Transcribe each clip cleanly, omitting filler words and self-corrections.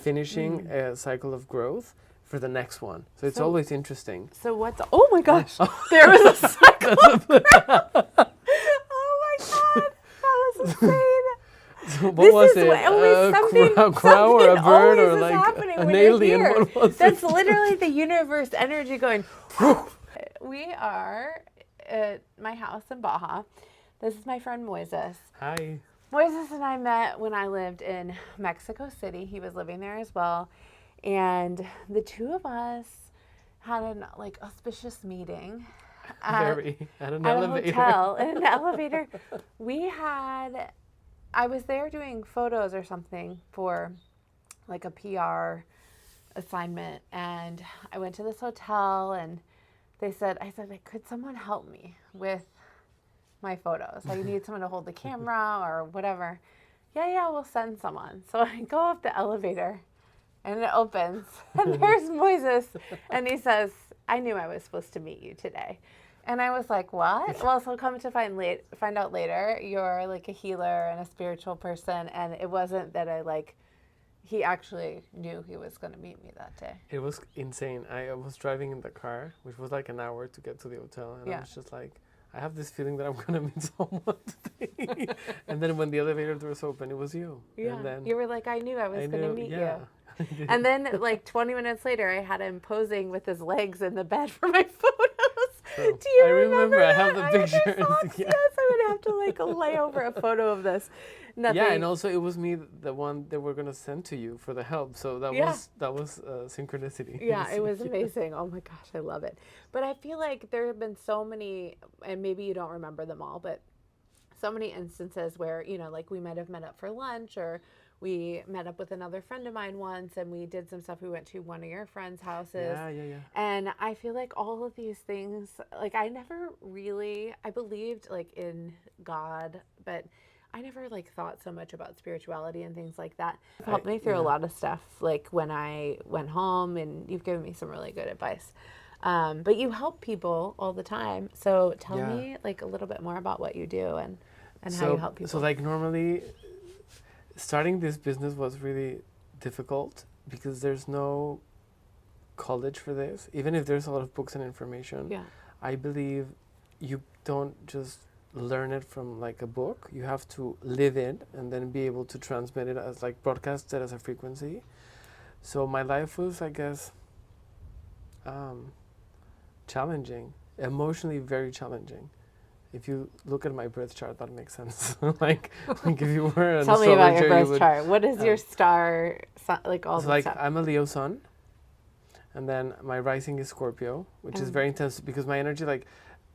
finishing a cycle of growth for the next one. So it's always interesting. So what's... Oh my gosh. There was a cycle of growth. Oh my God. That was insane. So what was it? A crow or a bird or like an alien? What was That's literally the universe energy going. We are at my house in Baja. This is my friend Moises. Hi. Moises and I met when I lived in Mexico City. He was living there as well. And the two of us had an auspicious meeting at an a elevator. hotel, in an elevator. I was there doing photos or something for like a PR assignment, and I went to this hotel, and I said, could someone help me with my photos? I need someone to hold the camera or whatever. Yeah, we'll send someone. So I go up the elevator, and it opens, and there's Moises, and he says, I knew I was supposed to meet you today. And I was like, what? Well, so come to find out later, you're like a healer and a spiritual person, and it wasn't that he actually knew he was going to meet me that day. It was insane. I was driving in the car, which was like an hour to get to the hotel, and I was just like, I have this feeling that I'm going to meet someone today. And then when the elevator doors opened, it was you. Yeah, and then you were like, I knew I was going to meet you. And then 20 minutes later, I had him posing with his legs in the bed for my photos. So, do you I remember? I that? have the pictures. Yes, I would have to lay over a photo of this. Nothing. Yeah, and also it was me, the one that we're gonna send to you for the help. So that was synchronicity. Yeah, it was amazing. Oh my gosh, I love it. But I feel like there have been so many, and maybe you don't remember them all, but so many instances where we might have met up for lunch, or we met up with another friend of mine once, and we did some stuff. We went to one of your friends' houses. Yeah. And I feel like all of these things, I believed in God, but I never thought so much about spirituality and things like that. It helped me through a lot of stuff, when I went home, and you've given me some really good advice. But you help people all the time. So tell me a little bit more about what you do and how you help people. So normally, starting this business was really difficult because there's no college for this. Even if there's a lot of books and information, I believe you don't just learn it from a book. You have to live it and then be able to transmit it as broadcast it as a frequency. So my life was, I guess, challenging, emotionally very challenging. If you look at my birth chart, that makes sense. If you were an Tell me about your astrologer, birth chart. What is your star, all the stuff? I'm a Leo sun, and then my rising is Scorpio, which is very intense because my energy,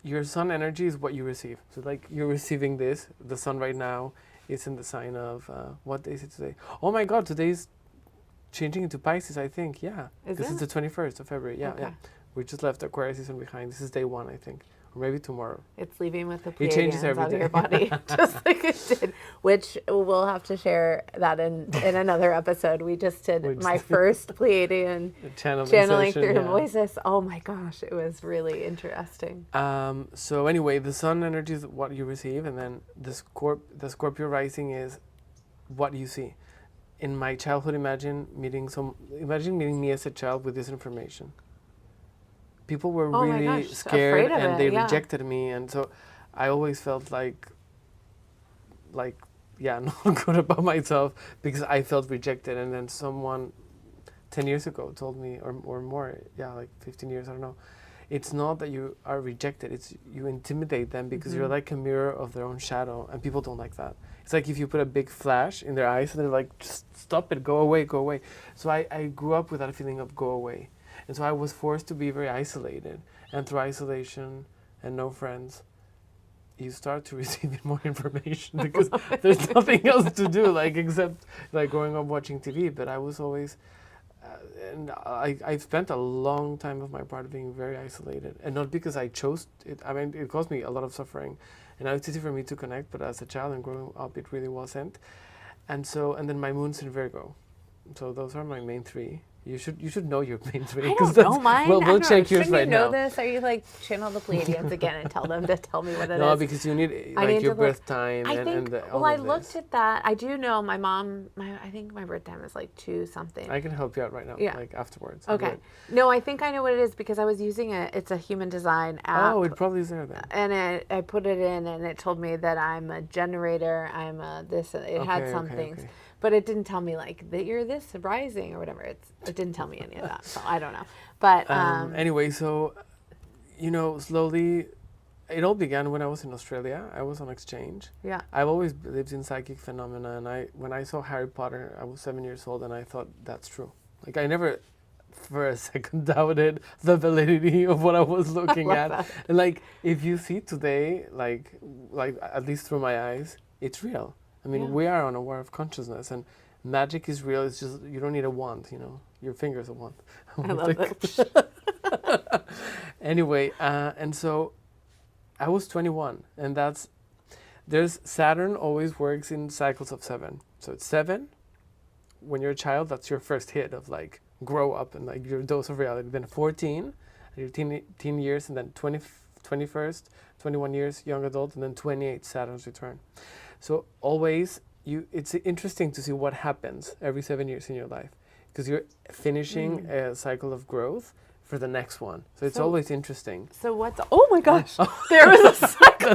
your sun energy is what you receive. So you're receiving this. The sun right now is in the sign of, what day is it today? Oh my God, today's changing into Pisces, I think. Yeah. This is the 21st of February. Yeah, yeah. We just left Aquarius season behind. This is day 1, I think. Or maybe tomorrow. It's leaving with the It changes Pleiadians every out day. of your body, just like it did. Which we'll have to share that in another episode. We just did my first Pleiadian channeling through Moises. Oh my gosh, it was really interesting. So anyway, the sun energy is what you receive, and then the Scorpio rising is what you see. In my childhood, imagine meeting me as a child with this information. People were really scared and they rejected me, and so I always felt not good about myself because I felt rejected. And then someone 10 years ago told me, or more, 15 years, I don't know, it's not that you are rejected, it's you intimidate them because you're like a mirror of their own shadow, and people don't like that. It's like if you put a big flash in their eyes and they're like, just stop it, go away, go away. So I grew up with that feeling of go away. And so I was forced to be very isolated. And through isolation and no friends, you start to receive more information because there's nothing else to do except growing up watching TV. But I was always, and I spent a long time of my part being very isolated. And not because I chose it. I mean, it caused me a lot of suffering. And now it's easy for me to connect, but as a child and growing up, it really wasn't. And then my moon's in Virgo. So those are my main 3. You should know your main three. I 'cause don't know that's- mine. We'll I don't know. check yours Shouldn't right you know now. this? Are you like channel the Pleiadians again and tell them to tell me what it is? No, because you need I like need your to look. birth time I and think. all Well, I of looked this. at that. I do know my mom. I think my birth time is like 2 something. I can help you out right now, Yeah. like afterwards. I'll do Okay. it. No, I think I know what it is because I was using it. It's a human design app. Oh, it probably is there then. And I put it in, and it told me that I'm a generator. I'm a this. It had Okay, some okay, things, okay. but it didn't tell me like that you're this rising or whatever. It didn't tell me any of that, so I don't know. But Anyway, so, slowly, it all began when I was in Australia. I was on exchange. yeah, I've always believed in psychic phenomena, and when I saw Harry Potter, I was 7 years old, and I thought that's true. Like I never, for a second, doubted the validity of what I was looking love at. that. And like, if you see today, like at least through my eyes, it's real. I mean, Yeah. we are on a war of consciousness, and magic is real. It's just you don't need a wand. Your finger's a wand. I love that. Anyway, and so I was 21, and there's Saturn always works in cycles of 7. So it's 7 when you're a child. That's your first hit of like grow up and like your dose of reality. Then 14, your teen years, and then 21st, 21 years, young adult, and then 28, Saturn's return. So always it's interesting to see what happens every 7 years in your life because you're finishing a cycle of growth for the next one. So it's always interesting. So what's? Oh my gosh! There was a cycle.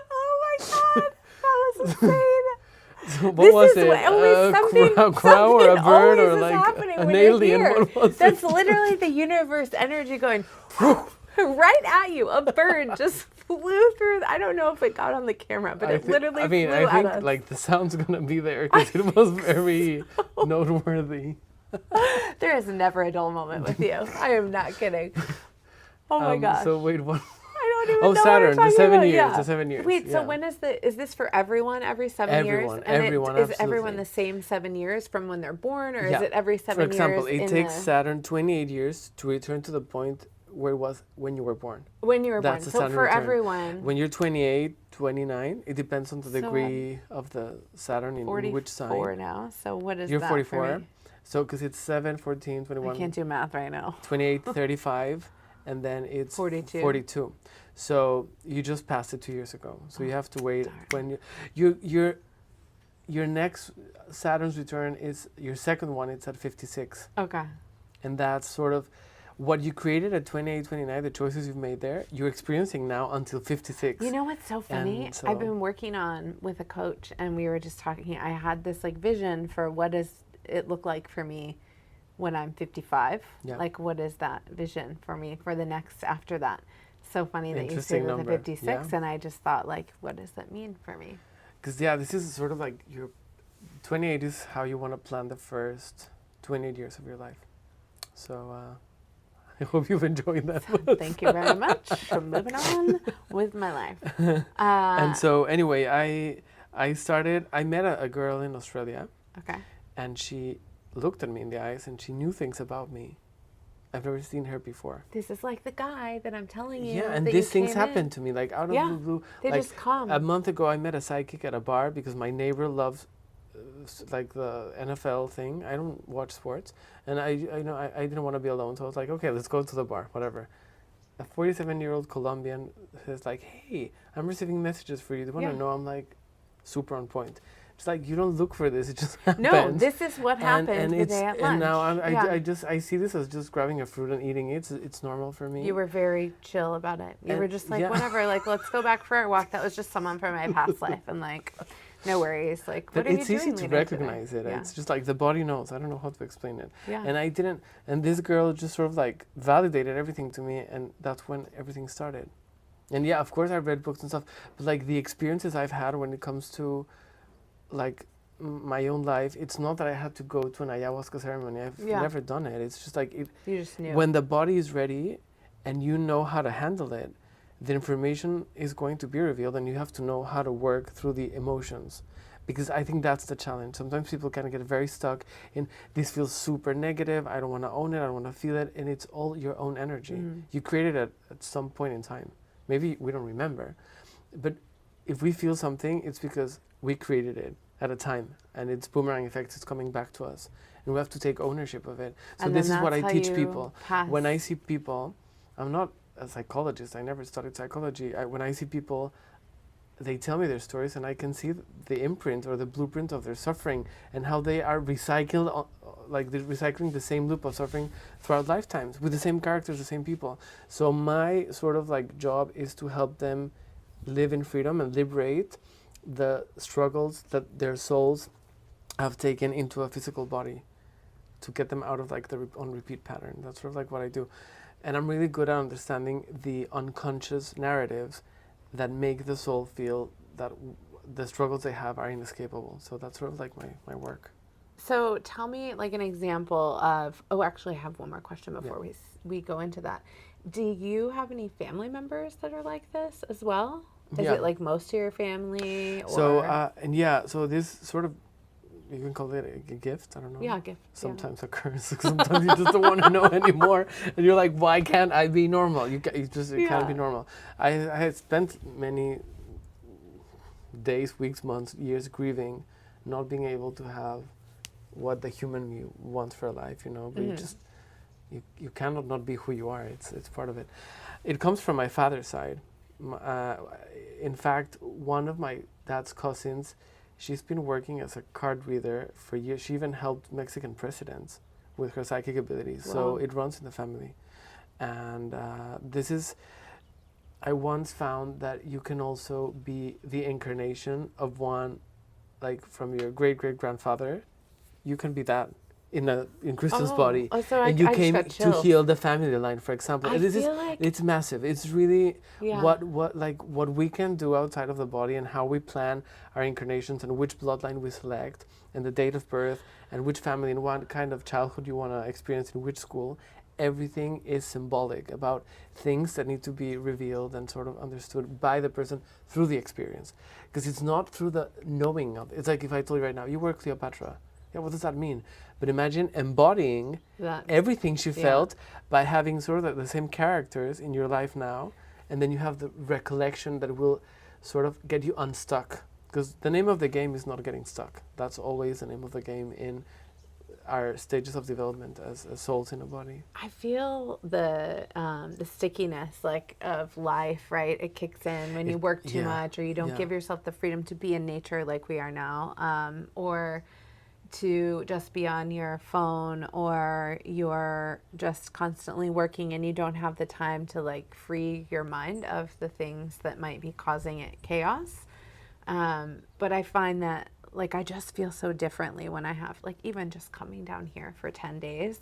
Oh my god! That was insane. So what was it? Always something, a crow or a something bird or always is like happening an when you're alien? here. What was That's it? literally the universe energy going right at you. A bird just flew through. I don't know if it got on the camera, but literally flew I at think us. like the sound's gonna be there because it was very noteworthy. There is never a dull moment with you. I am not kidding. Oh my gosh. So wait, what? I don't even Oh, know Saturn, what the you're 7 talking years, about. the 7 years. Wait, so yeah. when is this for everyone every 7 years? Everyone, And everyone, is everyone absolutely. the same 7 years from when they're born, or Yeah. is it every 7 For example, years? it takes Saturn 28 years to return to the point where it was when you were born. When you were born. That's the So Saturn for return. everyone, When you're 28, 29, it depends on the So, degree of the Saturn in which sign. 44 now. So what is You're that 44. for me? So because it's 7, 14, 21, I can't do math right now. 28, 35, and then it's 42. 42. So you just passed it 2 years ago. So you have to wait darn. when your next Saturn's return is your second one. It's at 56, Okay. and that's sort of what you created at 28, 29. The choices you've made there, you're experiencing now until 56. You know what's so funny? And so- I've been working on with a coach, and we were just talking. I had this like vision for what does it look like for me when I'm 55. Yeah. Like, what is that vision for me for the next after that? So funny that you Interesting say with the number, 56, yeah. and I just thought, like, what does that mean for me? Because this is sort of like your 28 is how you want to plan the first 28 years of your life. So I hope you've enjoyed that. Thank you very much for moving on with my life. And so anyway, I met a girl in Australia, Okay. and she looked at me in the eyes and she knew things about me. I've never seen her before. This is like the guy that I'm telling you. Yeah, and that these you things came happen in. to me, like out of Yeah, the blue. They like, just come. a month ago, I met a psychic at a bar because my neighbor loves like the NFL thing. I don't watch sports, and I didn't want to be alone, so I was like, okay, let's go to the bar, whatever. A 47-year-old Colombian says like, hey, I'm receiving messages for you. Do you want to Yeah. know? I'm like, super on point. It's like you don't look for this; it just happens. No, this is what happened the it's, day at lunch. and now Yeah. I see this as just grabbing a fruit and eating it. It's normal for me. You were very chill about it. You And- were just like, yeah. whatever, like, let's go back for our walk. That was just someone from my past life. And like, no worries. Like, But what are it's you easy doing to later today? recognize it. Yeah. It's just like the body knows. I don't know how to explain it. Yeah. And I didn't. And this girl just sort of like validated everything to me, and that's when everything started. And yeah, of course I read books and stuff, but like the experiences I've had when it comes to like my own life, it's not that I had to go to an ayahuasca ceremony. I've Yeah. never done it. It's just like You just knew. when the body is ready and you know how to handle it, the information is going to be revealed, and you have to know how to work through the emotions. Because I think that's the challenge. Sometimes people kind of get very stuck in this feels super negative. I don't want to own it. I don't want to feel it. And it's all your own energy. You created it at some point in time. Maybe we don't remember. But if we feel something, it's because we created it. at a time, and it's boomerang effects. It's coming back to us, and we have to take ownership of it. So And this then is what I that's how teach you people. pass. When I see people, I'm not a psychologist. I never studied psychology. When I see people, they tell me their stories, and I can see the imprint or the blueprint of their suffering and how they are recycled, like they're recycling the same loop of suffering throughout lifetimes with the same characters, the same people. So my sort of like job is to help them live in freedom and liberate the struggles that their souls have taken into a physical body, to get them out of like the on repeat pattern. That's sort of like what I do. And I'm really good at understanding the unconscious narratives that make the soul feel that the struggles they have are inescapable. So that's sort of like my work. So tell me like an example of, oh, actually I have one more question before we go into that. Do you have any family members that are like this as well? Is it like most of your family? Or? So this sort of, you can call it a gift, I don't know. Yeah, gift. Sometimes a curse. Sometimes you just don't want to know anymore, and you're like, why can't I be normal? You can't be normal. I had spent many days, weeks, months, years grieving, not being able to have what the human you want for life, but you cannot not be who you are. It's part of it. It comes from my father's side. In fact, one of my dad's cousins, she's been working as a card reader for years. She even helped Mexican presidents with her psychic abilities. Wow. So it runs in the family. And I once found that you can also be the incarnation of one, like from your great-great-grandfather. You can be that in Kristen's body. So and you came to heal the family line, for example. It's massive. It's really what we can do outside of the body, and how we plan our incarnations, and which bloodline we select, and the date of birth, and which family and what kind of childhood you want to experience in which school. Everything is symbolic about things that need to be revealed and sort of understood by the person through the experience. Because it's not through the knowing of it. It's like if I told you right now, you were Cleopatra. Yeah, what does that mean? But imagine embodying everything she felt by having sort of the same characters in your life now, and then you have the recollection that will sort of get you unstuck. Because the name of the game is not getting stuck. That's always the name of the game in our stages of development as souls in a body. I feel the stickiness of life, right? It kicks in when you work too much, or you don't give yourself the freedom to be in nature like we are now, or to just be on your phone, or you're just constantly working and you don't have the time to free your mind of the things that might be causing it chaos. But I find that I just feel so differently when I have even just coming down here for 10 days.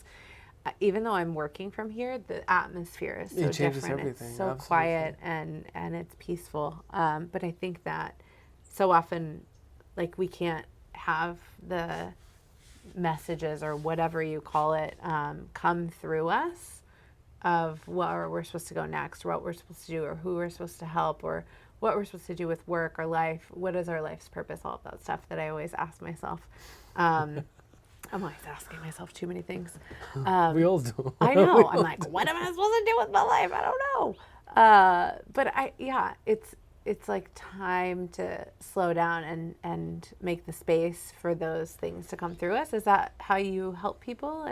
Even though I'm working from here, the atmosphere is so different. Everything. It's so Absolutely. Quiet and it's peaceful. But I think that so often we can't have the messages or whatever you call it come through us of where we're supposed to go next, or what we're supposed to do, or who we're supposed to help, or what we're supposed to do with work or life. What is our life's purpose? All of that stuff that I always ask myself. I'm always asking myself too many things. We all do. I know. I'm like, what am I supposed to do with my life? I don't know. But it's time to slow down and make the space for those things to come through us. Is that how you help people?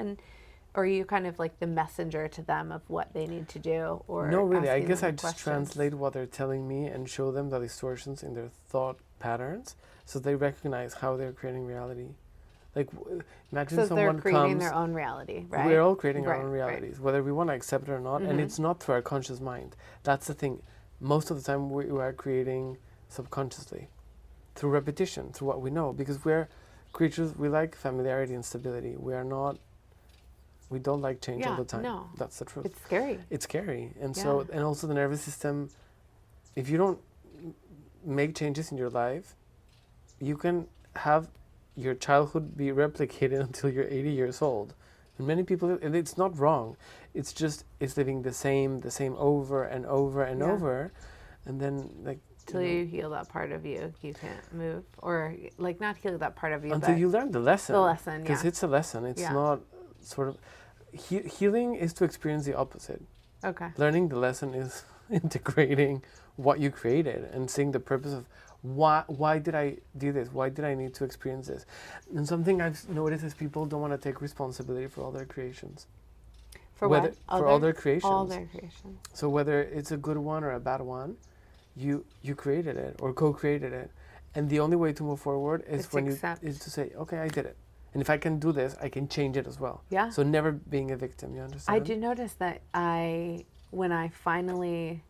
Or are you kind of the messenger to them of what they need to do? Or no, really. I guess I just just translate what they're telling me and show them the distortions in their thought patterns, so they recognize how they're creating reality. Imagine so someone they're creating comes, their own reality, right? We're all creating our own realities, whether we want to accept it or not, Mm-hmm. and it's not through our conscious mind. That's the thing. Most of the time we are creating subconsciously, through repetition, through what we know, because we're creatures, we like familiarity and stability. We don't like change all the time. No. That's the truth. It's scary. It's scary. And so, and also the nervous system, if you don't make changes in your life, you can have your childhood be replicated until you're 80 years old. And many people, and it's not wrong. It's just, it's living the same over and over and over. And then Until you heal that part of you can't move. Or not heal that part of you, until you learn the lesson. The lesson, Because it's a lesson. It's not sort of, healing is to experience the opposite. Okay. Learning the lesson is integrating what you created and seeing the purpose of Why did I do this? Why did I need to experience this? And something I've noticed is people don't want to take responsibility for all their creations. For whether what? for all their creations. All their creations. So whether it's a good one or a bad one, you created it or co-created it, and the only way to move forward is to say, okay, I did it, and if I can do this, I can change it as well. Yeah. So never being a victim. You understand? I do notice that when I finally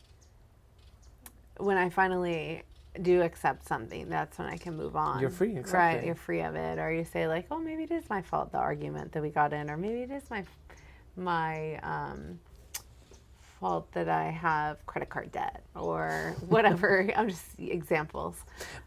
do accept something, that's when I can move on. You're free, exactly. Right, you're free of it. Or you say like, oh, maybe it is my fault, the argument that we got in, or maybe it is my fault that I have credit card debt or whatever. I'm just examples.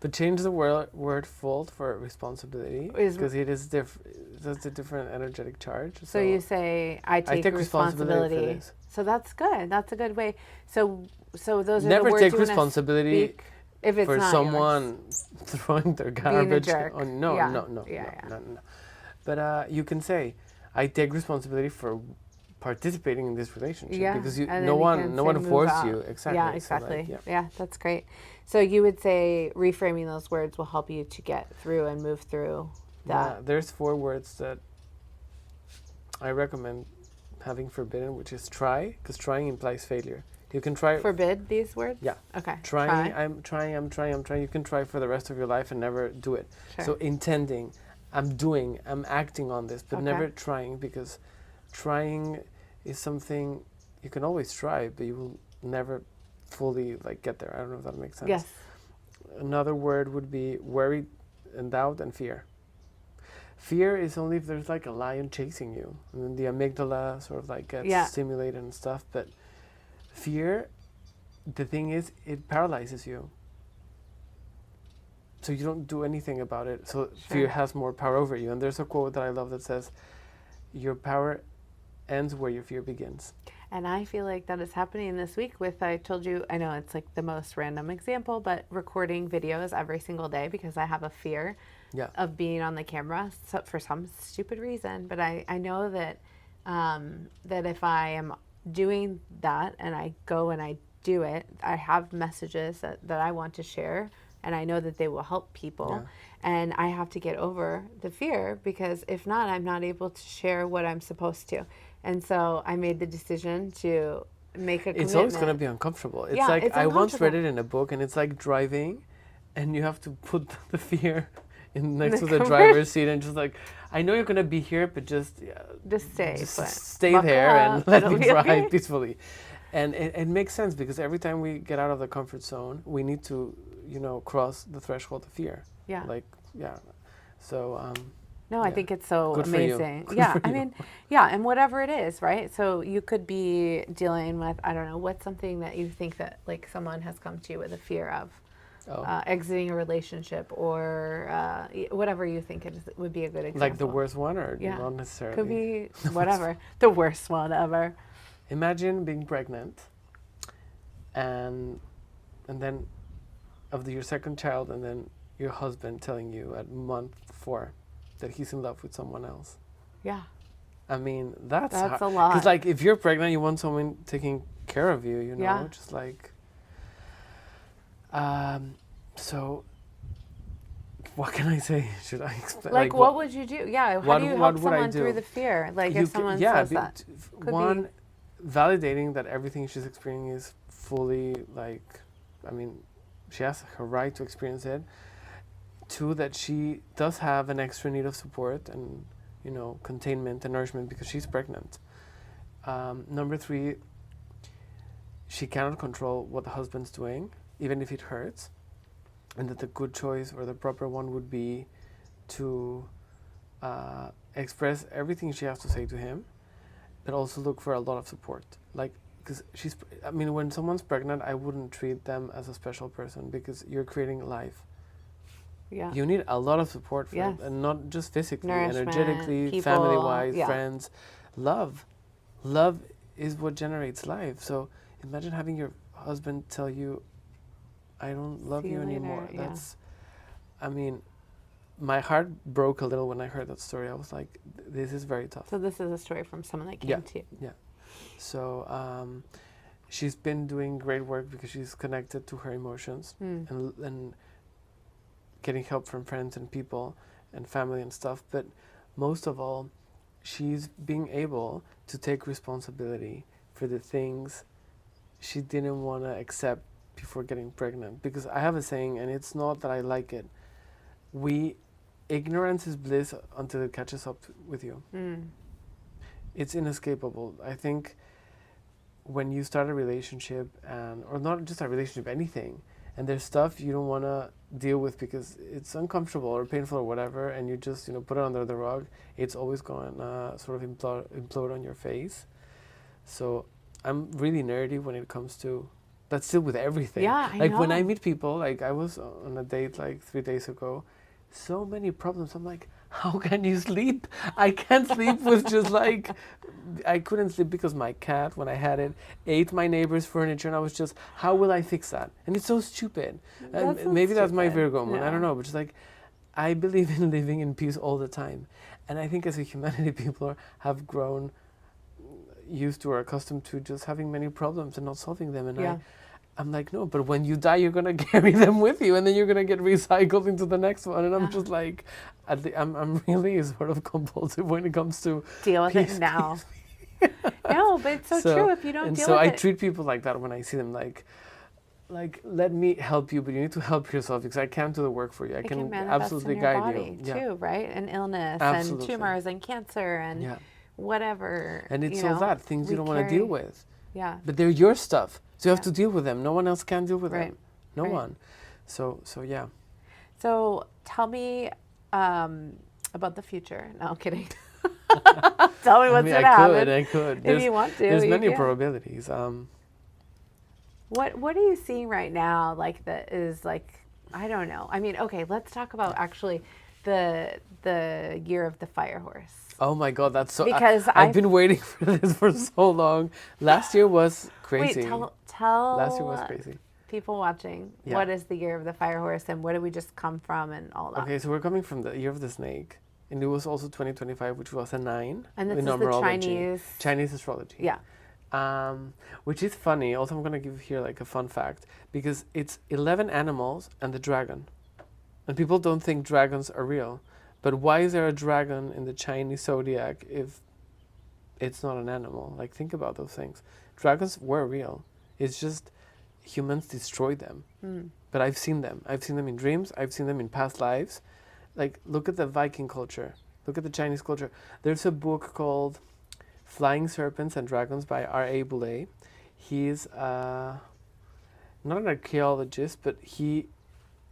But change the word fault for responsibility, because it is that's a different energetic charge. So you say, I take responsibility for this. So that's good. That's a good way. So those are never the words take you responsibility speak if it's for not someone throwing their garbage. Being a jerk. No. But you can say, I take responsibility for participating in this relationship, because no one forced you. Exactly. Yeah, exactly. So yeah, that's great. So you would say reframing those words will help you to get through and move through that. Yeah, there's 4 words that I recommend having forbidden, which is try, because trying implies failure. You can try. Forbid these words? Yeah. Okay. Trying, I'm trying. You can try for the rest of your life and never do it. Sure. So intending, I'm acting on this, but never trying, because trying is something you can always try, but you will never fully get there. I don't know if that makes sense. Yes. Another word would be worry and doubt and fear. Fear is only if there's a lion chasing you, and then the amygdala sort of gets stimulated and stuff. But fear, the thing is, it paralyzes you. So you don't do anything about it. So fear has more power over you. And there's a quote that I love that says, your power ends where your fear begins. And I feel like that is happening this week with, I told you, I know it's the most random example, but recording videos every single day because I have a fear of being on the camera for some stupid reason. But I know that that if I am doing that and I go and I do it, I have messages that I want to share, and I know that they will help people. And I have to get over the fear, because if not, I'm not able to share what I'm supposed to. And so I made the decision to make a commitment. It's always going to be uncomfortable. It's it's I once read it in a book, and it's like driving, and you have to put the fear next to the driver's seat, and just I know you're going to be here, but just stay there and let me drive peacefully. And it makes sense, because every time we get out of the comfort zone, we need to, cross the threshold of fear. So no, I think it's so good amazing. I mean, and whatever it is, right? So you could be dealing with, I don't know, what's something that you think that someone has come to you with a fear of exiting a relationship, or whatever you think would be a good example. Like the worst one, or not necessarily? Could be whatever. The worst one ever. Imagine being pregnant, and then of your second child, and then your husband telling you at month 4 that he's in love with someone else. Yeah. I mean, that's a lot. Because if you're pregnant, you want someone taking care of you, just so what can I say? Should I explain? What would you do? Yeah. How do you help someone through the fear? If someone says that. One, validating that everything she's experiencing is fully she has her right to experience it. 2, that she does have an extra need of support and, containment and nourishment because she's pregnant. Number 3, she cannot control what the husband's doing, even if it hurts, and that the good choice or the proper one would be to express everything she has to say to him, but also look for a lot of support. Because when someone's pregnant, I wouldn't treat them as a special person, because you're creating life. Yeah. You need a lot of support for it, and not just physically, energetically, people, family-wise, friends. Love is what generates life. So imagine having your husband tell you, I don't love you anymore. That's, my heart broke a little when I heard that story. I was like, this is very tough. So this is a story from someone that came to you. Yeah. So she's been doing great work because she's connected to her emotions, and getting help from friends and people and family and stuff. But most of all, she's being able to take responsibility for the things she didn't want to accept before getting pregnant. Because I have a saying, and it's not that I like it. Ignorance is bliss until it catches up with you. It's inescapable. I think when you start a relationship, or not just a relationship, anything, and there's stuff you don't want to deal with because it's uncomfortable or painful or whatever, and you just put it under the rug, it's always going to sort of implode on your face. So I'm really nerdy when it comes to that's still with everything. Yeah, I know. When I know. meet people, like I was on a date like 3 days ago, so many problems. I'm like, how can you sleep? I can't sleep with just like, I couldn't sleep because my cat, when I had it, ate my neighbor's furniture, and I was just, how will I fix that? And it's so stupid. And so maybe that's my stupid. Virgo one. I Yeah. don't know, but just like, I believe in living in peace all the time. And I think as a humanity, people have grown used to or accustomed to just having many problems and not solving them. And I'm like, no, but when you die, you're going to carry them with you, and then you're going to get recycled into the next one. And I'm just like, I'm really sort of compulsive when it comes to deal with it now. No, but it's so true. If you don't deal with I it. treat people like that when I see them, like, let me help you, but you need to help yourself because I can't do the work for you. I It can manifest absolutely in your guide body you. too, right? And illness Absolutely. and tumors and cancer and whatever. And it's all that things you don't want to deal with. Yeah. But they're your stuff, so you have to deal with them. No one else can deal with them. No Right. one. So yeah. So tell me about the future. No, I'm kidding. Tell me what's gonna happen. I could. If you want to, there's you many can. probabilities. What are you seeing right now? Like that is like, I don't know. I mean, okay, let's talk about actually the year of the fire horse. Oh my God, that's so. Because I've been waiting for this for so long. Last year was crazy. Wait, tell Last year was crazy. People watching, what is the year of the fire horse and where did we just come from and all that? Okay, so we're coming from the year of the snake, and it was also 2025, which was a 9. And this in is the numerology. Chinese Chinese astrology. Yeah. Which is funny. Also, I'm gonna give here like a fun fact because it's 11 animals and the dragon, and people don't think dragons are real. But why is there a dragon in the Chinese zodiac if it's not an animal? Like, think about those things. Dragons were real. It's just humans destroyed them. But I've seen them. I've seen them in dreams. I've seen them in past lives. Like, look at the Viking culture. Look at the Chinese culture. There's a book called Flying Serpents and Dragons by R.A. Boulay. He's not an archaeologist, but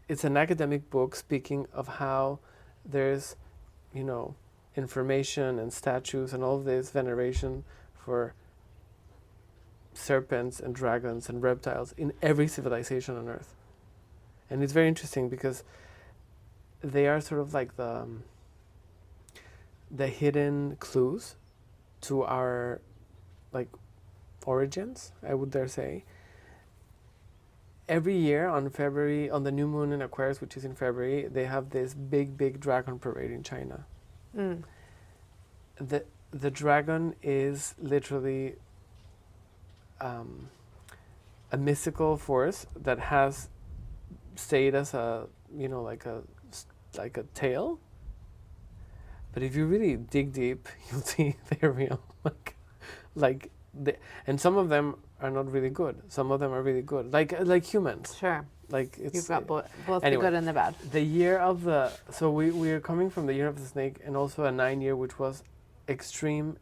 it's an academic book speaking of how there's, information and statues and all of this veneration for serpents and dragons and reptiles in every civilization on Earth. And it's very interesting because they are sort of like the hidden clues to our origins, I would dare say. Every year on the new moon in Aquarius, which is in February, they have this big dragon parade in China. The dragon is literally a mystical force that has stayed as a like a tail. But if you really dig deep, you'll see they're real. And some of them are not really good. Some of them are really good, like humans. Sure. Like it's, You've got both anyway, the good and the bad. The year of so we are coming from the year of the snake, and also a 9-year, which was extreme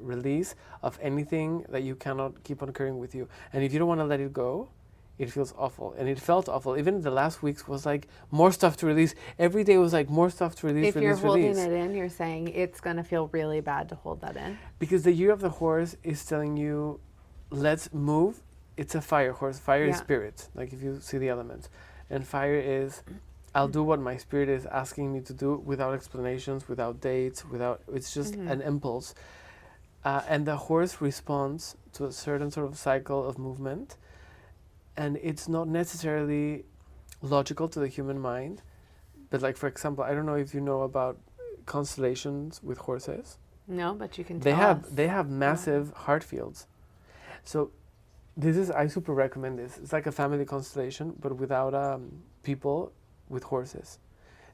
release of anything that you cannot keep on carrying with you. And if you don't want to let it go, it feels awful. And it felt awful. Even the last weeks was like more stuff to release. Every day was like more stuff to release, If you're holding it in, you're saying it's going to feel really bad to hold that in. Because the year of the horse is telling you, let's move. It's a fire horse. Fire is spirit, like if you see the elements. And fire is, I'll do what my spirit is asking me to do without explanations, without dates, it's just an impulse. And the horse responds to a certain sort of cycle of movement. And it's not necessarily logical to the human mind. But like, for example, I don't know if you know about constellations with horses. No, but you can tell us. They have massive heart fields. So I super recommend this. It's like a family constellation, but without people with horses.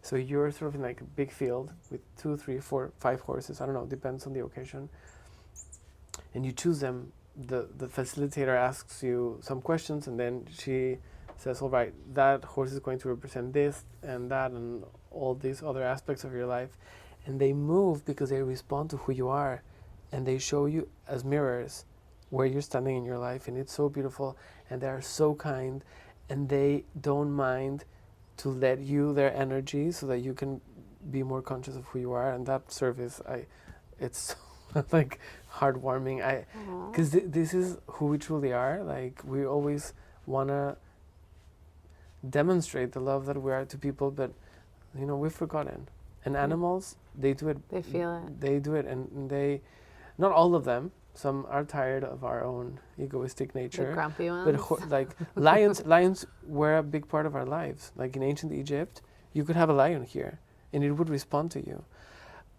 So you're sort of in like a big field with 2, 3, 4, 5 horses. I don't know, depends on the occasion. And you choose them. The facilitator asks you some questions, and then she says, all right, that horse is going to represent this and that and all these other aspects of your life. And they move because they respond to who you are, and they show you as mirrors where you're standing in your life. And it's so beautiful, and they are so kind, and they don't mind to let you their energy so that you can be more conscious of who you are. And that service, it's like heartwarming. Because this is who we truly are. Like, we always want to demonstrate the love that we are to people, but we've forgotten. And animals, they do it. They feel it. They do it, and they, not all of them. Some are tired of our own egoistic nature. The grumpy ones. But like lions were a big part of our lives. Like in ancient Egypt, you could have a lion here, and it would respond to you.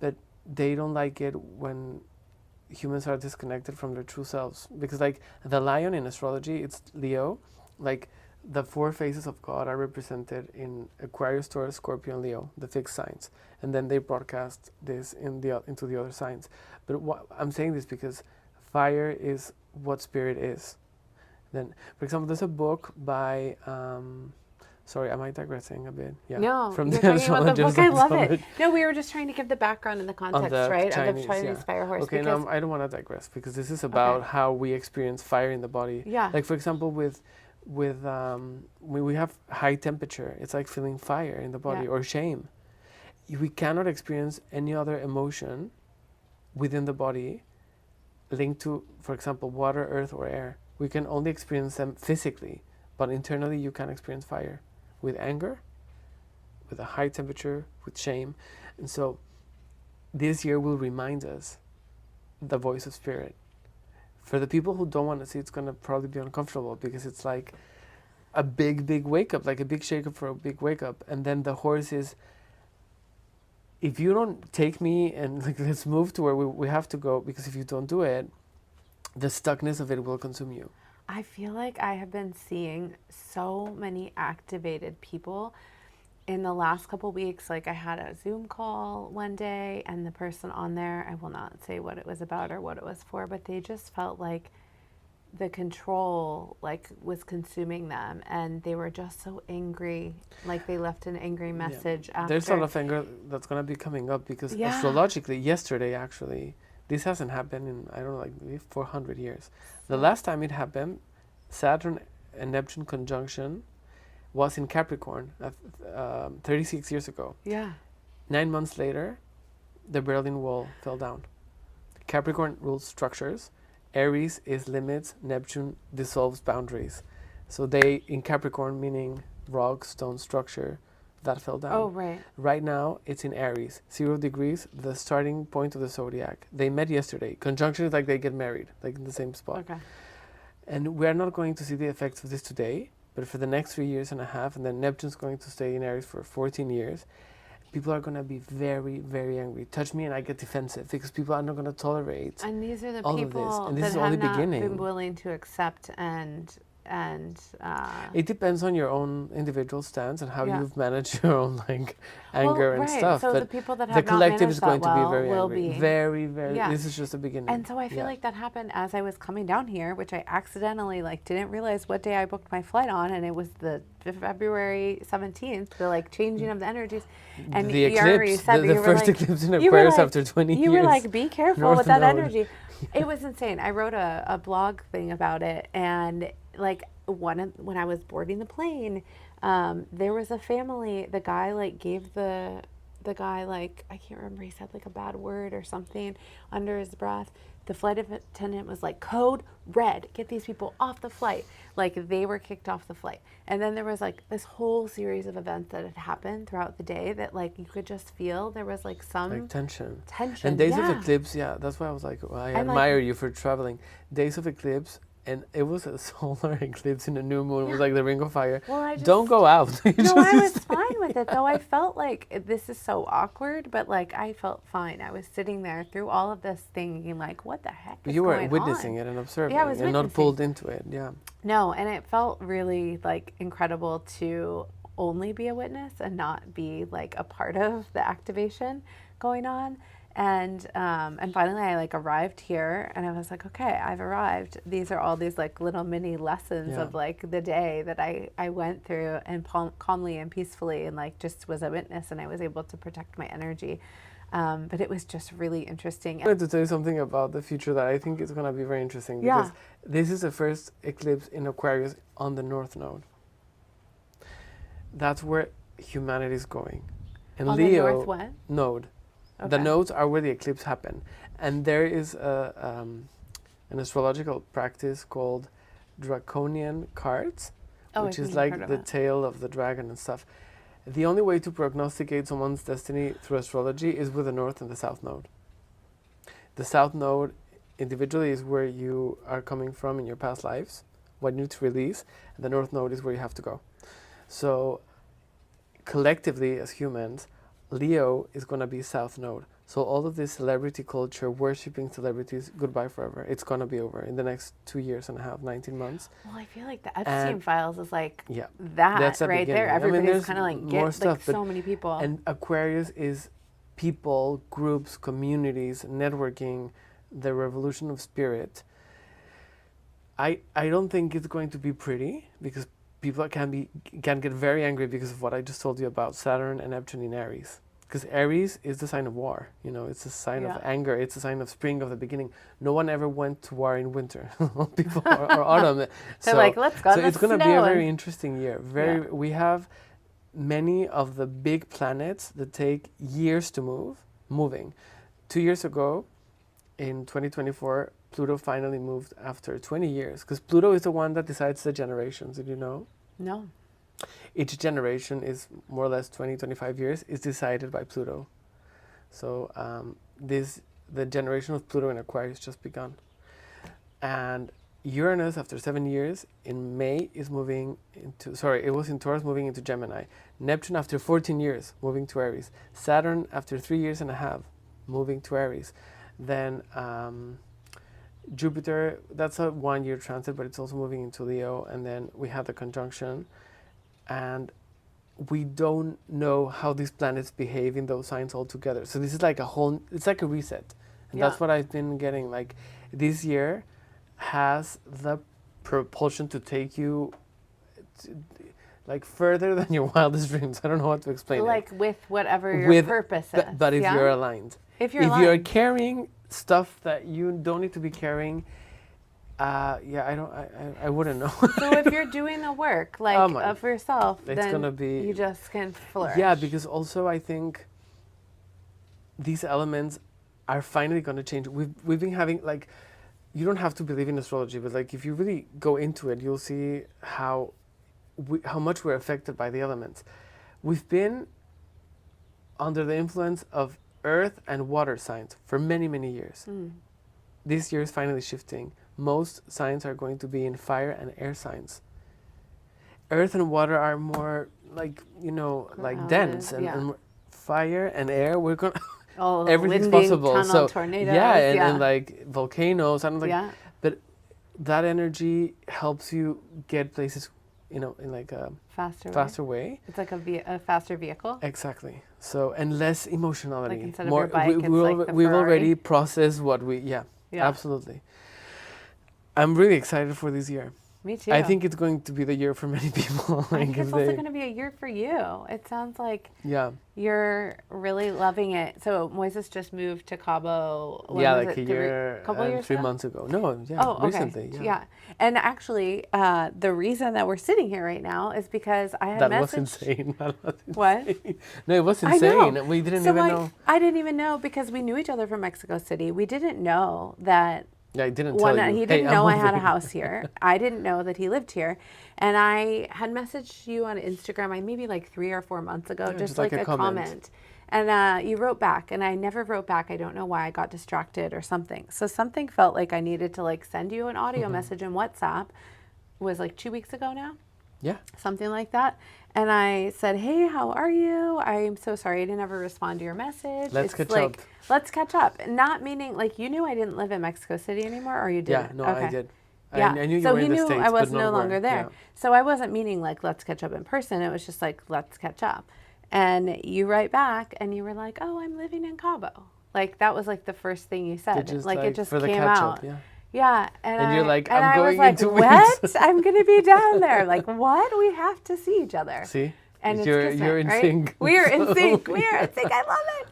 But they don't like it when humans are disconnected from their true selves. Because like the lion in astrology, it's Leo. Like the 4 phases of God are represented in Aquarius, Taurus, Scorpio, and Leo, the fixed signs. And then they broadcast this into the other signs. But I'm saying this because fire is what spirit is. Then, for example, there's a book by, sorry, am I digressing a bit? Yeah. No, From you're the talking about the book. I love astrologers. it. No, we were just trying to give the background and the context, right, of the Chinese fire horse. Okay, no, I don't want to digress because this is about how we experience fire in the body. Yeah. Like, for example, when we have high temperature, it's like feeling fire in the body, or shame. We cannot experience any other emotion within the body linked to, for example, water, earth, or air. We can only experience them physically, but internally you can experience fire with anger, with a high temperature, with shame. And so this year will remind us the voice of spirit. For the people who don't want to see, it's going to probably be uncomfortable because it's like a big, big wake up, like a big shake up for a big wake up. And then the horse is, if you don't take me and like let's move to where we have to go, because if you don't do it, the stuckness of it will consume you. I feel like I have been seeing so many activated people in the last couple weeks. Like I had a Zoom call one day, and the person on there, I will not say what it was about or what it was for, but they just felt like the control was consuming them, and they were just so angry. Like they left an angry message after. There's a lot of anger that's going to be coming up because astrologically, yesterday actually, this hasn't happened in, I don't know, like maybe 400 years. The last time it happened, Saturn and Neptune conjunction was in Capricorn 36 years ago. Yeah. 9 months later, the Berlin Wall fell down. Capricorn rules structures. Aries is limits. Neptune dissolves boundaries. So they, in Capricorn, meaning rock, stone, structure, that fell down. Oh, right. Right now, it's in Aries, 0 degrees, the starting point of the zodiac. They met yesterday. Conjunction is like they get married, like in the same spot. Okay. And we're not going to see the effects of this today, but for the next 3.5 years, and then Neptune's going to stay in Aries for 14 years. People are going to be very, very angry. Touch me and I get defensive because people are not going to tolerate And these are the all people of this. And this that is have only not beginning. been willing to accept and it depends on your own individual stance and how you've managed your own anger and stuff. So but the people that the have collective not is going to be very will angry. be. Very, very. This is just the beginning. And so I feel like that happened as I was coming down here, which I accidentally didn't realize what day I booked my flight on, and it was the February 17th, the changing of the energies. And the you already eclipse, said the first eclipse in Aquarius after 20 years. You were like, be careful with that Node. energy. It was insane. I wrote a blog thing about it, and when I was boarding the plane, there was a family. The guy gave the guy I can't remember. He said a bad word or something under his breath. The flight attendant was like, code red, get these people off the flight. They were kicked off the flight. And then there was this whole series of events that had happened throughout the day that you could just feel there was some tension. Tension. And days of eclipse, that's why I was I admire you for traveling. Days of eclipse. And it was a solar eclipse in a new moon. It was like the ring of fire. Well, don't go out. No, I was fine with it, though. I felt this is so awkward, but I felt fine. I was sitting there through all of this thinking, what the heck is you were going witnessing on? it and observing, Yeah, I was and not pulled into it. Yeah. No, and it felt really incredible to only be a witness and not be like a part of the activation going on. And finally I like arrived here and I was like, okay, I've arrived. These are all these like little mini lessons Yeah. of like the day that I went through, and calmly and peacefully, and like just was a witness, and I was able to protect my energy. But it was just really interesting. I wanted to tell you something about the future that I think is going to be very interesting, because this is the first eclipse in Aquarius on the North Node. That's where humanity is going. And On Leo the North what? Node. Okay. The nodes are where the eclipse happened. And there is an astrological practice called draconian cards, which is like the tail of the dragon and stuff. The only way to prognosticate someone's destiny through astrology is with the North and the South Node. The South Node individually is where you are coming from in your past lives, what you need to release, and the North Node is where you have to go. So collectively as humans, Leo is going to be South Node. So all of this celebrity culture, worshipping celebrities, goodbye forever. It's going to be over in the next 2 years and a half, 19 months. Well, I feel like the Epstein files is like that's right beginning. there. Everybody's kind of like more stuff, so many people. And Aquarius is people, groups, communities, networking, the revolution of spirit. I don't think it's going to be pretty, because people can get very angry because of what I just told you about Saturn and Neptune in Aries. Because Aries is the sign of war. You know, it's a sign of anger. It's a sign of spring, of the beginning. No one ever went to war in winter, people or autumn. They're like, let's go. So it's going to be a very interesting year. We have many of the big planets that take years to moving. 2 years ago, in 2024, Pluto finally moved after 20 years, because Pluto is the one that decides the generations. Did you know? No. Each generation is more or less 20, 25 years, is decided by Pluto. So the generation of Pluto in Aquarius just begun. And Uranus, after 7 years, in May is moving into, it was in Taurus, moving into Gemini. Neptune, after 14 years, moving to Aries. Saturn, after 3 years and a half, moving to Aries. Then Jupiter, that's a 1 year transit, but it's also moving into Leo. And then we have the conjunction. And we don't know how these planets behave in those signs altogether. So this is like it's like a reset. And that's what I've been getting. Like, this year has the propulsion to take you like further than your wildest dreams. I don't know how to explain it. Like with whatever your purpose is. But if you're aligned. If you're carrying stuff that you don't need to be carrying, I wouldn't know. So if you're doing the work of yourself, then gonna be, you just can flourish. Yeah, because also I think these elements are finally going to change. We've been having, like, you don't have to believe in astrology, but like if you really go into it, you'll see how much we're affected by the elements. We've been under the influence of earth and water signs for many, many years. This year is finally shifting. Most signs are going to be in fire and air signs. Earth and water are more like, like dense, and fire and air, we're going to, everything's possible. So tornadoes, and like volcanoes, but that energy helps you get places, in like a faster way. It's like a faster vehicle. Exactly. So, and less emotionality. Like instead of your bike, we've already processed what absolutely. I'm really excited for this year. Me too. I think it's going to be the year for many people. I think it's also going to be a year for you. It sounds like you're really loving it. So Moises just moved to Cabo. Like a year, couple years 3 ago? months ago. No, recently. Yeah. And actually, the reason that we're sitting here right now is because I had That was insane. What? No, it was insane. We didn't even know. I didn't even know, because we knew each other from Mexico City. We didn't know that. Yeah, I didn't tell you. He didn't know I had a house here. I didn't know that he lived here. And I had messaged you on Instagram, maybe like 3 or 4 months ago, just like a comment. And you wrote back, and I never wrote back. I don't know why. I got distracted or something. So something felt like I needed to like send you an audio message in WhatsApp. It was like 2 weeks ago now. Yeah. Something like that. And I said, hey, how are you? I'm so sorry I didn't ever respond to your message. Let's catch up. Let's catch up. Not meaning, like, you knew I didn't live in Mexico City anymore, or you didn't? Yeah, no, okay. I did. Yeah. I knew you So were he in the knew States, I but was no not longer where. there. Yeah. So I wasn't meaning like, let's catch up in person. It was just like, let's catch up. And you write back and you were like, oh, I'm living in Cabo. Like that was like the first thing you They said. just Like it like just for the came catch up, out. yeah. Yeah. And you're like, And I'm I was going in like, 2 weeks. what? I'm going to be down there. Like, what? We have to see each other. See, And it's you're kismet, in right? sync. We are in So, sync. We are in sync. I love it.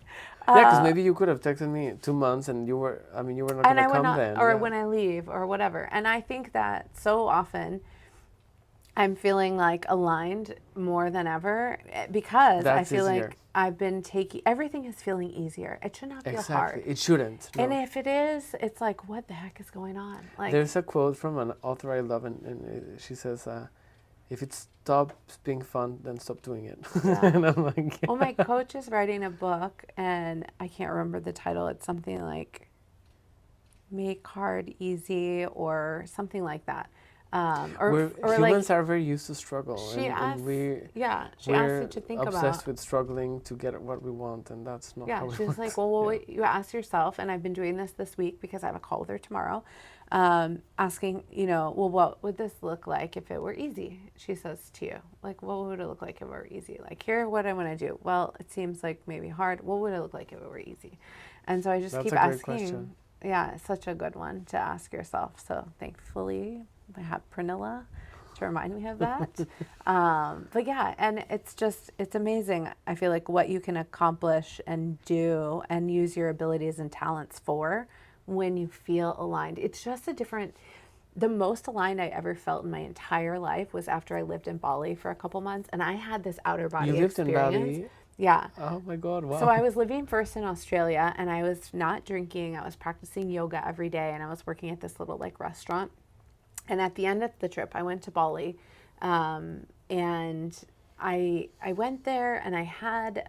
yeah, because maybe you could have texted me 2 months, and you were. I mean, you were not And gonna I would come not, then. or Yeah. when I leave, or whatever. And I think that so often I'm feeling like aligned more than ever because I That's feel easier. like I've been taking, everything is feeling easier. It should not feel Exactly. hard. It shouldn't. And No. if it is, it's like, what the heck is going on? Like, There's a quote from an author I love, and she says, "If it stops being fun, then stop doing it." Yeah. And I'm like, well, my coach is writing a book, and I can't remember the title. It's something like Make Hard Easy or something like that. Or humans like, are very used to struggle, she and asked, she asked you we're to think obsessed about. with struggling to get what we want, and that's not how Yeah, it she was works. like, well, Yeah. you ask yourself, and I've been doing this week because I have a call with her tomorrow, asking, well, what would this look like if it were easy? She says to you, like, what would it look like if it were easy? Like, here, what I want to do. Well, it seems like maybe hard. What would it look like if it were easy? And so I just That's keep a great asking. question. Yeah, it's such a good one to ask yourself. So thankfully, I have Pranilla to remind me of that. But yeah, and it's amazing. I feel like what you can accomplish and do and use your abilities and talents for when you feel aligned. It's just the most aligned I ever felt in my entire life was after I lived in Bali for a couple months, and I had this outer body You lived experience. in Bali? Yeah. Oh my God! Wow. So I was living first in Australia, and I was not drinking. I was practicing yoga every day, and I was working at this little like restaurant. And at the end of the trip, I went to Bali, and I went there, and I had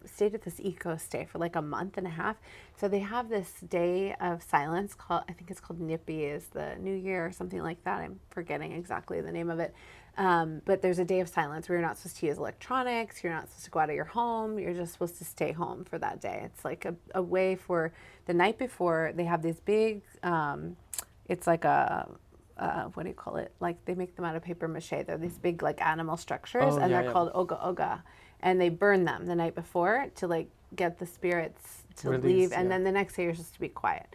stayed at this eco stay for like a month and a half. So they have this day of silence called, I think it's called Nippy, is the New Year or something like that. I'm forgetting exactly the name of it. But there's a day of silence where you're not supposed to use electronics. You're not supposed to go out of your home. You're just supposed to stay home for that day. It's like a way for the night before. They have these big, it's like a, what do you call it? Like they make them out of paper mache. They're these big like animal structures, Oh, and yeah, they're called oga oga. And they burn them the night before to like get the spirits to Release, leave. And yeah. then the next day you're supposed to be quiet.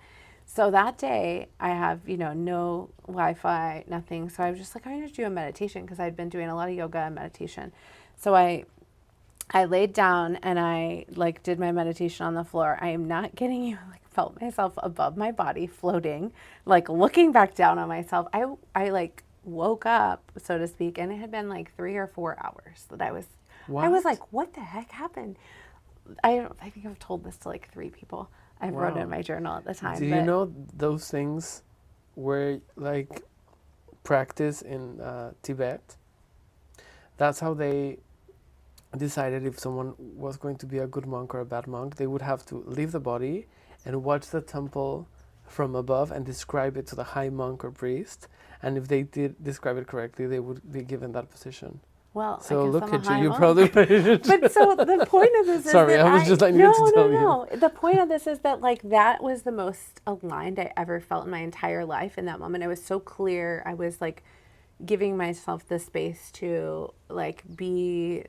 So that day I have, no Wi-Fi, nothing. So I was just like, I'm going to do a meditation because I'd been doing a lot of yoga and meditation. So I laid down and I like did my meditation on the floor. I am not kidding you. Like felt myself above my body floating, like looking back down on myself. I like woke up, so to speak, and it had been like 3 or 4 hours that I was What? like, what the heck happened? I think I've told this to like 3 people. I wrote it in Wow. my journal at the time. Do you know those things were like practice in Tibet? That's how they decided if someone was going to be a good monk or a bad monk. They would have to leave the body and watch the temple from above and describe it to the high monk or priest. And if they did describe it correctly, they would be given that position. Well, So I guess look I'm a at you, high you monk. probably. But so the point of this is Sorry, that I was just like, needed to tell you. No. The point of this is that like that was the most aligned I ever felt in my entire life in that moment. I was so clear. I was like giving myself the space to like be,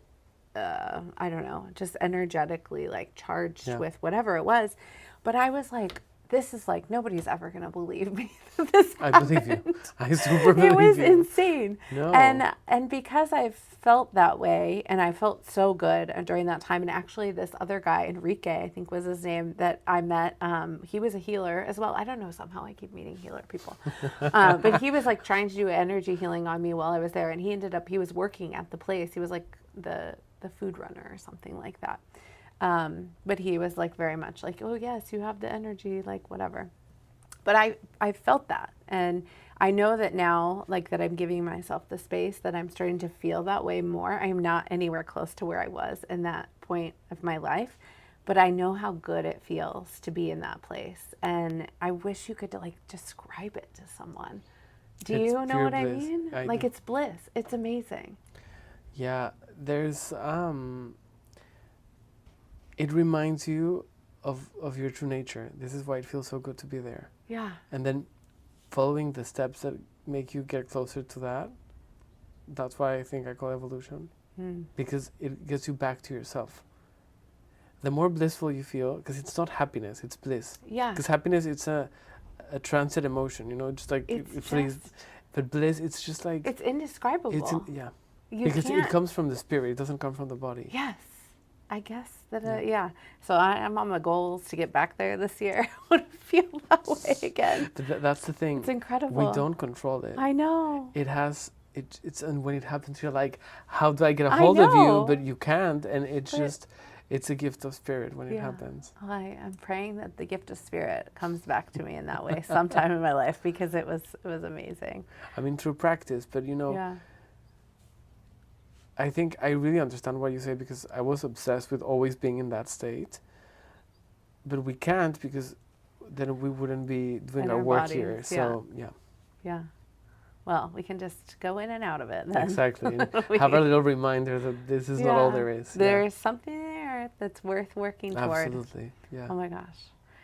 I don't know, just energetically like charged Yeah. with whatever it was. But I was like, this is like, nobody's ever going to believe me that this I believe you. happened. I super believe It was you. insane. No. And because I felt that way and I felt so good during that time, and actually this other guy, Enrique, I think was his name, that I met, he was a healer as well. I don't know, somehow I keep meeting healer people. But he was like trying to do energy healing on me while I was there, and he was working at the place. He was like the food runner or something like that. But he was like very much like, oh yes, you have the energy, like whatever. But I felt that, and I know that now, like that I'm giving myself the space, that I'm starting to feel that way more. I am not anywhere close to where I was in that point of my life, but I know how good it feels to be in that place, and I wish you could like describe it to someone. Do It's you know pure what I bliss. mean? I Like do. it's bliss. It's amazing. Yeah, there's it reminds you of your true nature. This is why it feels so good to be there. Yeah. And then following the steps that make you get closer to that. That's why I think I call evolution, because it gets you back to yourself. The more blissful you feel, because it's not happiness, it's bliss. Yeah. Because happiness, it's a transit emotion, just like It's it flees. just, But bliss, it's just like it's indescribable. yeah, You because can't. it comes from the spirit. It doesn't come from the body. Yes. I guess that, Yeah. yeah. So I'm on my goals to get back there this year. I want to feel that way again. But that's the thing. It's incredible. We don't control it. I know. It has. It's and when it happens, you're like, how do I get a I hold of you? know. But you can't, and it's But- just, it's a gift of spirit when it Yeah. happens. Well, I'm praying that the gift of spirit comes back to me in that way sometime in my life, because it was amazing. I mean, through practice, but Yeah. I think I really understand what you say, because I was obsessed with always being in that state. But we can't, because then we wouldn't be doing In our our work bodies, here. So Yeah. Well, we can just go in and out of it then. exactly. And have a little reminder that this is not all there is. There's something there that's worth working toward. Absolutely. Yeah. Oh my gosh.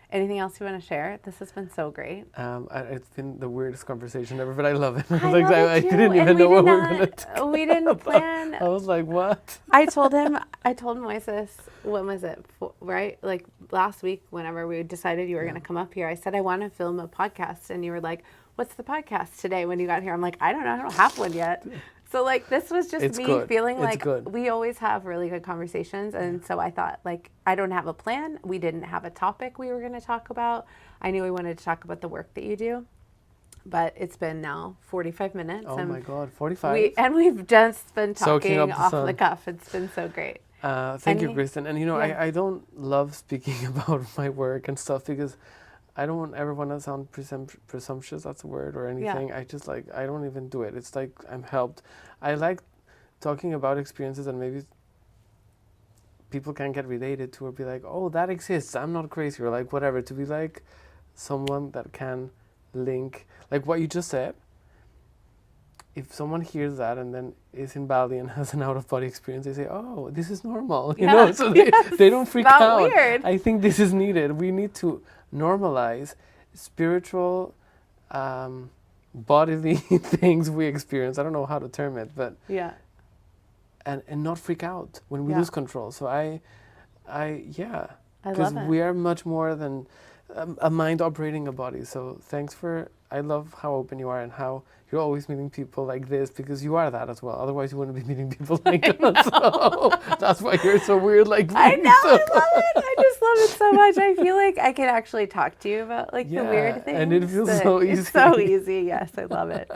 Anything else you want to share? This has been so great. It's been the weirdest conversation ever, but I love it. I didn't even know what we were going to We didn't plan. I was like, what? I told Moises, when was it? Right? Like last week, whenever we decided you were going to come up here, I said, I want to film a podcast. And you were like, what's the podcast today when you got here? I'm like, I don't know. I don't have one yet. So like, this was just It's me good. feeling It's like good. we always have really good conversations. And so I thought, like, I don't have a plan. We didn't have a topic we were going to talk about. I knew we wanted to talk about the work that you do. But it's been now 45 minutes. Oh and my God, 45. we've just been Soaking talking up the off sun. the cuff. It's been so great. Thank you, Any- Kristen. And Yeah. I don't love speaking about my work and stuff, because I don't ever want to sound presumptuous, that's a word, or anything. I just I don't even do it. It's like I'm helped. I like talking about experiences that maybe people can get related to, or be like, oh, that exists. I'm not crazy, or like whatever. To be like someone that can link, like what you just said. If someone hears that and then is in Bali and has an out-of-body experience, they say, oh, this is normal, so they don't freak not out. weird. I think this is needed. We need to normalize spiritual, bodily things we experience. I don't know how to term it, but Yeah. and not freak out when we Yeah. lose control. So I I because love it. we are much more than a mind operating a body. So thanks for, I love how open you are and how you're always meeting people like this, because you are that as well. Otherwise you wouldn't be meeting people like us. So that's why you're so weird like me. I know, So. I love it. I just love it so much. I feel like I can actually talk to you about like the Yeah, weird things. and it feels that- so It's so easy. easy. Yes, I love it.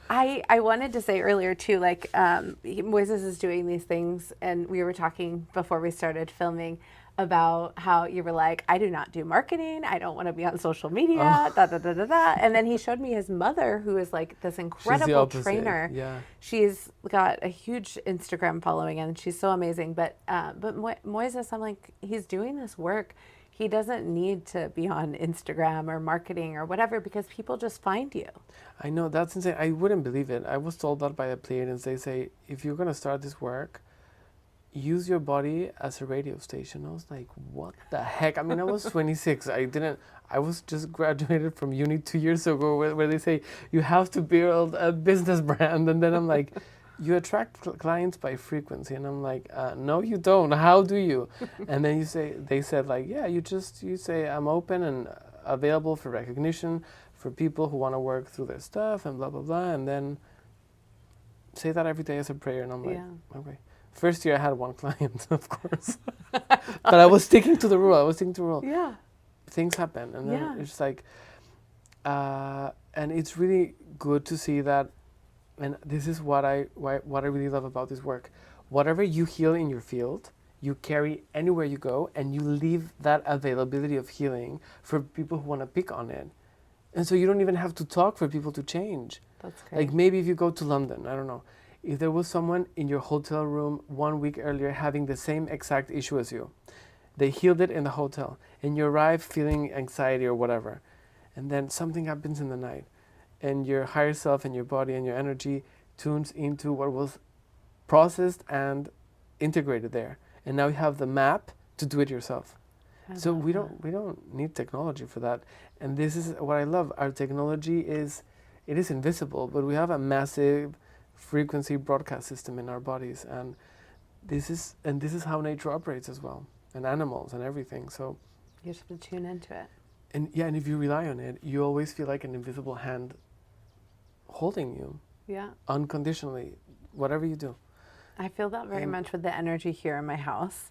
I wanted to say earlier too, like Moises is doing these things, and we were talking before we started filming about how you were like, I do not do marketing. I don't want to be on social media. Da da da da da. And then he showed me his mother, who is like this She's the incredible opposite. trainer. Yeah. She's got a huge Instagram following, and she's so amazing. But Moises, I'm like, he's doing this work. He doesn't need to be on Instagram or marketing or whatever, because people just find you. I know, that's insane. I wouldn't believe it. I was told that by the Pleiadians. They say, if you're going to start this work, use your body as a radio station. I was like, what the heck? I mean, I was 26. I was just graduated from uni 2 years ago, where they say, you have to build a business brand. And then I'm like, you attract clients by frequency. And I'm like, no, you don't. How do you? And then they said like, yeah, you say, I'm open and available for recognition for people who want to work through their stuff and blah, blah, blah. And then say that every day as a prayer. And I'm like, okay. First year I had one client, of course. But I was sticking to the rule. Yeah. Things happen. And then Yeah. it's like, and it's really good to see that. And this is what I really love about this work. Whatever you heal in your field, you carry anywhere you go, and you leave that availability of healing for people who want to pick on it. And so you don't even have to talk for people to change. That's great. Like maybe if you go to London, I don't know, if there was someone in your hotel room 1 week earlier having the same exact issue as you, they healed it in the hotel, and you arrive feeling anxiety or whatever, and then something happens in the night, and your higher self and your body and your energy tunes into what was processed and integrated there, and now you have the map to do it yourself. So we don't need technology for that. And this is what I love. Our technology is it is invisible, but we have a massive frequency broadcast system in our bodies, and this is how nature operates as well, and animals and everything. So You just have to tune into it. and if you rely on it, you always feel like an invisible hand holding you Yeah. unconditionally, whatever you do. I feel that very And- much with the energy here in my house.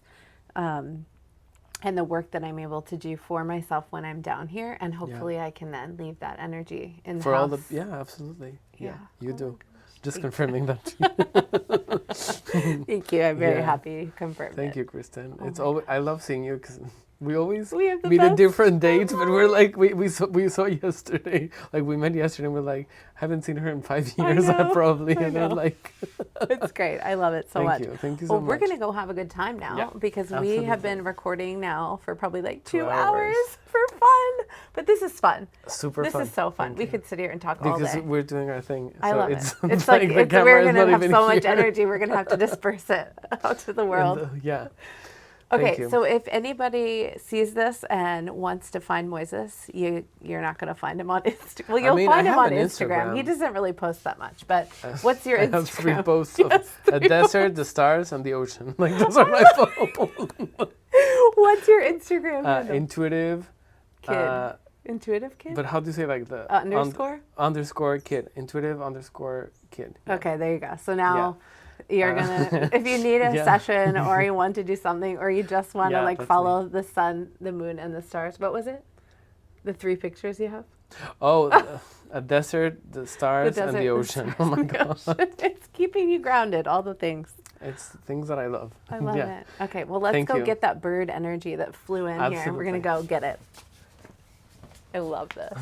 And the work that I'm able to do for myself when I'm down here, and hopefully I can then leave that energy in the For all house. the absolutely. Yeah. You Oh my do. gosh. Just Thank confirming that. Thank you. I'm very Yeah. happy you confirmed Thank it. you, Kristen. Oh It's my always I love seeing you because we always We have the meet at best different dates, but we're love. like we saw yesterday. Like we met yesterday, and we're like haven't seen her in 5 I years. know, Probably, I and then know. like It's great. I love it so thank much. you, thank you so Well, much. we're going to go have a good time now Yeah, because we absolutely. have been recording now for probably like 2 2 hours hours. for fun. But this is fun. Super This fun. is so fun. Thank we you. could sit here and talk all Because day. we're doing our thing. I so love it's, it. It's like the we're camera is going not to have even so much here. energy. We're going to have to disperse it out to the world. Yeah. Okay, Thank you. so if anybody sees this and wants to find Moises, you're not going to find him on Instagram. Well, you'll mean, find I him have on an Instagram. He Instagram. doesn't really post that much. But what's your I Instagram? have 3 posts Yes, of a 3 desert, the stars, and the ocean. Like those are my posts. What's your Instagram handle? Intuitive. Kid. Intuitive kid? But how do you say like the Underscore? underscore kid? Intuitive underscore kid. Yeah. Okay, there you go. So now you're gonna, if you need a Yeah. session or you want to do something or you just want to Yeah, like that's follow the sun, the moon, and the stars. What was it? The 3 pictures you have? Oh, a desert, the stars, and desert, the the ocean. stars, Oh my and the god, ocean. It's keeping you grounded. All the things. it's things that I love. I love Yeah. it. Okay, well let's Thank go you. get that bird energy that flew in here. We're gonna Absolutely. go get it. I love this.